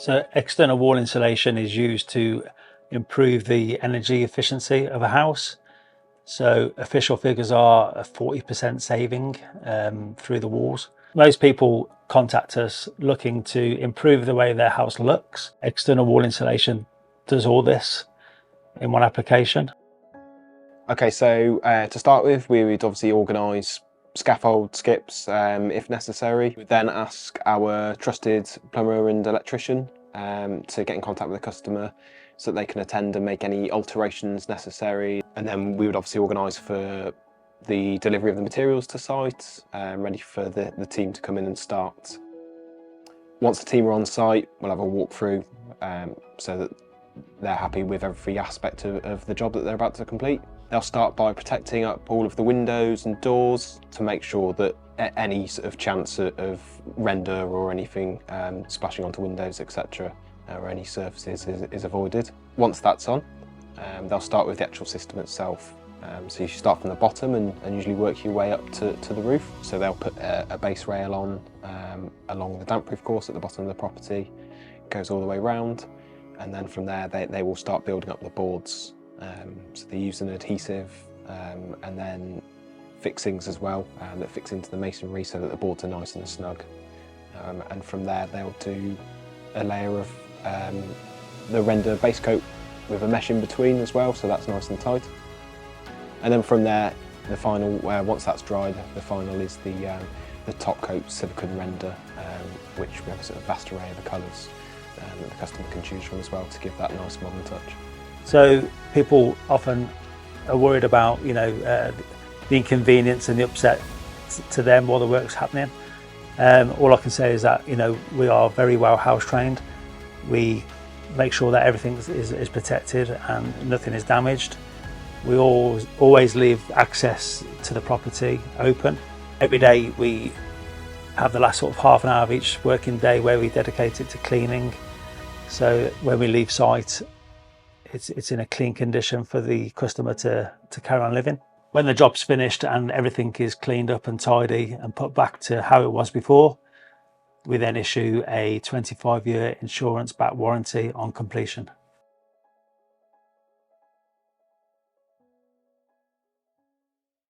So external wall insulation is used to improve the energy efficiency of a house. So official figures are a 40% saving through the walls. Most people contact us looking to improve the way their house looks. External wall insulation does all this in one application. Okay, so to start with, we would obviously organise scaffold skips if necessary. We would then ask our trusted plumber and electrician to get in contact with the customer so that they can attend and make any alterations necessary. And then we would obviously organise for the delivery of the materials to site, ready for the team to come in and start. Once the team are on site, we'll have a walkthrough so that they're happy with every aspect of the job that they're about to complete. They'll start by protecting up all of the windows and doors to make sure that any sort of chance of render or anything splashing onto windows, etc., or any surfaces is avoided. Once that's on, they'll start with the actual system itself. So you start from the bottom and usually work your way up to the roof. So they'll put a base rail on along the damp-proof course at the bottom of the property. It goes all the way round, and then from there they will start building up the boards. So they use an adhesive and then fixings as well that fix into the masonry so that the boards are nice and snug. And from there they'll do a layer of the render base coat with a mesh in between as well, so that's nice and tight. And then from there, the final, once that's dried, the final is the top coat silicone render, which we have a sort of vast array of the colours that the customer can choose from as well to give that nice modern touch. So people often are worried about, the inconvenience and the upset to them while the work's happening. All I can say is that, we are very well house trained. We make sure that everything is protected and nothing is damaged. We always leave access to the property open. Every day we have the last sort of half an hour of each working day where we dedicate it to cleaning. So when we leave site, it's in a clean condition for the customer to carry on living. When the job's finished and everything is cleaned up and tidy and put back to how it was before, we then issue a 25-year insurance-backed warranty on completion.